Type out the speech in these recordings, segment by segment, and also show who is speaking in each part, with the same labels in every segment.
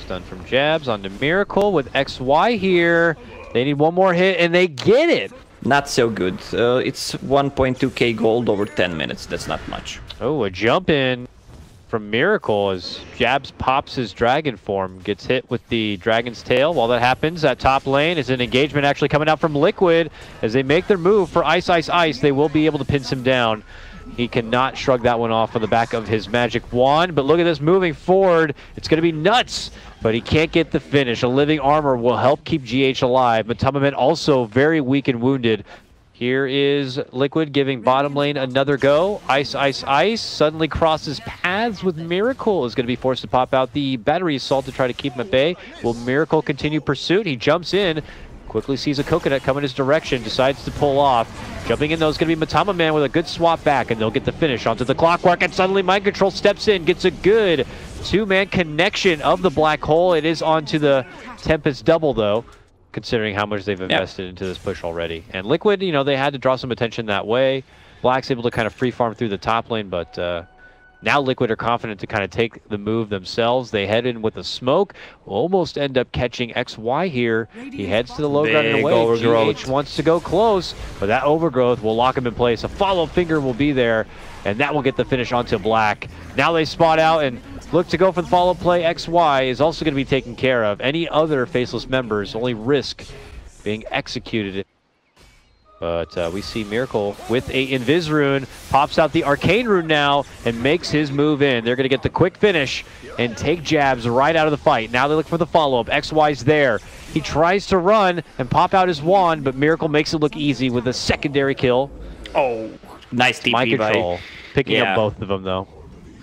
Speaker 1: Stun from Jabs onto Miracle with XY here. They need one more hit and they get it.
Speaker 2: Not so good. It's 1.2k gold over 10 minutes. That's not much.
Speaker 1: Oh, a jump in from Miracle as Jabs pops his dragon form, gets hit with the dragon's tail. While that happens, that top lane is an engagement actually coming out from Liquid as they make their move for Ice, Ice, Ice. They will be able to pin him down. He cannot shrug that one off on the back of his magic wand, but look at this moving forward. It's going to be nuts, but he can't get the finish. A living armor will help keep GH alive. Matamaman also very weak and wounded. Here is Liquid giving bottom lane another go. Ice, Ice, Ice suddenly crosses paths with Miracle. Is going to be forced to pop out the battery assault to try to keep him at bay. Will Miracle continue pursuit? He jumps in. Quickly sees a coconut come in his direction, decides to pull off. Jumping in though is going to be Matamaman with a good swap back, and they'll get the finish onto the clockwork, and suddenly Mind Control steps in, gets a good two-man connection of the black hole. It is onto the Tempest double though, considering how much they've invested into this push already. And Liquid, you know, they had to draw some attention that way. Black's able to kind of free farm through the top lane, but now Liquid are confident to kind of take the move themselves. They head in with a smoke, almost end up catching XY here. He heads to the low ground and away. GH wants to go close, but that overgrowth will lock him in place. A follow finger will be there, and that will get the finish onto Black. Now they spot out and look to go for the follow play. XY is also going to be taken care of. Any other Faceless members only risk being executed. But we see Miracle with a Invis rune, pops out the Arcane rune now, and makes his move in. They're going to get the quick finish and take Jabs right out of the fight. Now they look for the follow-up. XY's there. He tries to run and pop out his wand, but Miracle makes it look easy with a secondary kill.
Speaker 2: Oh, nice TP
Speaker 1: Mind Control,
Speaker 2: by...
Speaker 1: picking up both of them, though.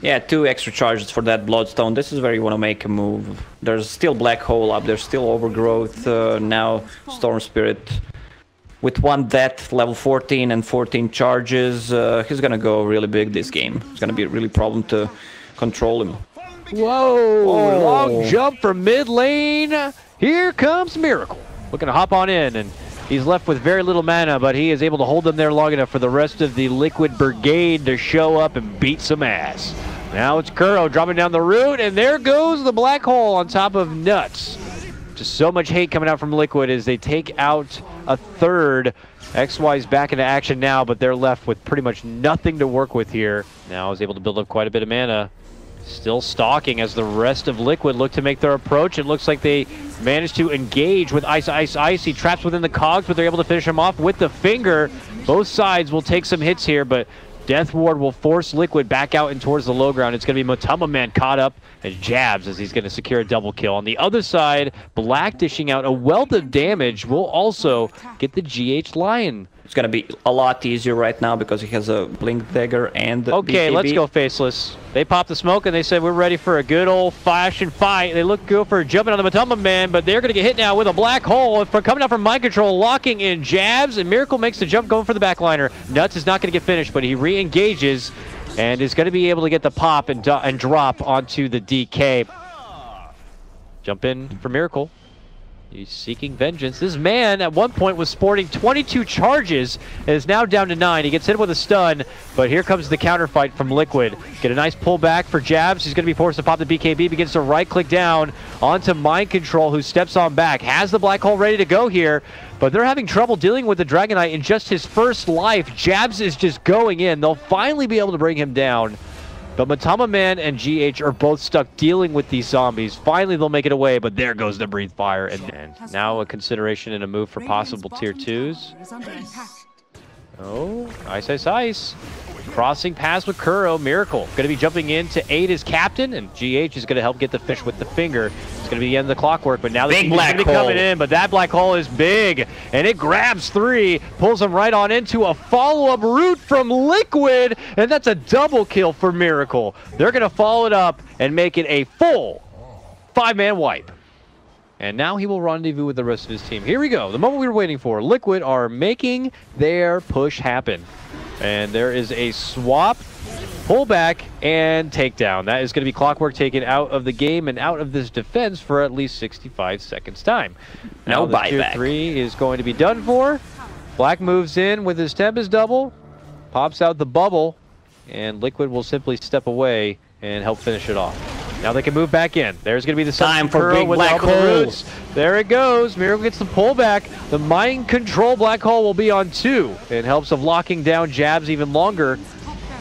Speaker 2: Yeah, 2 extra charges for that Bloodstone. This is where you want to make a move. There's still Black Hole up. There's still Overgrowth. Now Storm Spirit. With one death, level 14 and 14 charges, he's gonna go really big this game. It's gonna be a really problem to control him.
Speaker 1: Whoa! Long jump from mid lane. Here comes Miracle. Looking to hop on in, and he's left with very little mana, but he is able to hold them there long enough for the rest of the Liquid Brigade to show up and beat some ass. Now it's Kuro dropping down the route, and there goes the black hole on top of Nuts. Just so much hate coming out from Liquid as they take out a third. XY's back into action now, but they're left with pretty much nothing to work with here. Now is able to build up quite a bit of mana. Still stalking as the rest of Liquid look to make their approach. It looks like they managed to engage with Ice, Ice, Ice. He traps within the cogs, but they're able to finish him off with the finger. Both sides will take some hits here, but Death Ward will force Liquid back out and towards the low ground. It's going to be Matamaman caught up as Jabs as he's going to secure a double kill. On the other side, Black dishing out a wealth of damage will also get the GH Lion.
Speaker 2: It's going to be a lot easier right now because he has a Blink Dagger and
Speaker 1: okay,
Speaker 2: BKB.
Speaker 1: Let's go Faceless. They popped the smoke and they said we're ready for a good old-fashioned fight. They look good for jumping on the Matamaman, but they're going to get hit now with a black hole. Coming out from Mind Control, locking in Jabs, and Miracle makes the jump going for the backliner. Nuts is not going to get finished, but he re-engages and is going to be able to get the pop and drop onto the DK. Jump in for Miracle. He's seeking vengeance. This man at one point was sporting 22 charges and is now down to 9. He gets hit with a stun, but here comes the counterfight from Liquid. Get a nice pullback for Jabs. He's going to be forced to pop the BKB, begins to right-click down onto Mind Control, who steps on back. Has the black hole ready to go here, but they're having trouble dealing with the Dragonite in just his first life. Jabs is just going in. They'll finally be able to bring him down. But Matamaman and GH are both stuck dealing with these zombies. Finally, they'll make it away, but there goes the Breathe Fire. And now a consideration and a move for possible tier 2s. Oh, Ice, Ice, Ice. Crossing paths with Kuro. Miracle going to be jumping in to aid his captain, and GH is going to help get the fish with the finger. It's going to be the end of the clockwork, but now the team is going to be coming in, but that black hole is big, and it grabs 3, pulls him right on into a follow-up route from Liquid, and that's a double kill for Miracle. They're going to follow it up and make it a full 5-man wipe. And now he will rendezvous with the rest of his team. Here we go, the moment we were waiting for. Liquid are making their push happen. And there is a swap, pullback, and takedown. That is going to be Clockwork taken out of the game and out of this defense for at least 65 seconds time.
Speaker 2: No
Speaker 1: buyback. Tier 3 is going to be done for. Black moves in with his Tempest double, pops out the bubble, and Liquid will simply step away and help finish it off. Now they can move back in. There's going to be the
Speaker 2: Time for
Speaker 1: curl
Speaker 2: big
Speaker 1: with
Speaker 2: black
Speaker 1: Alpha the
Speaker 2: hole.
Speaker 1: Roots. There it goes. Miracle gets the pullback. The mind control black hole will be on 2 in hopes of locking down Jabs even longer,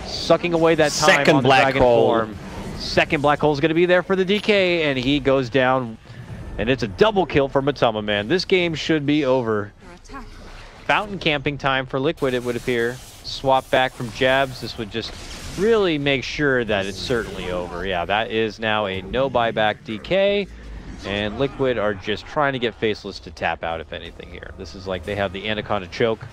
Speaker 1: sucking away that time
Speaker 2: Second
Speaker 1: on the
Speaker 2: black
Speaker 1: dragon
Speaker 2: hole.
Speaker 1: form. Second black hole is going to be there for the DK, and he goes down. And it's a double kill for Matama, man. This game should be over. Fountain camping time for Liquid, it would appear. Swap back from Jabs. This would just really make sure that it's certainly over. Yeah, that is now a no buyback DK. And Liquid are just trying to get Faceless to tap out, if anything, here. This is like they have the Anaconda choke.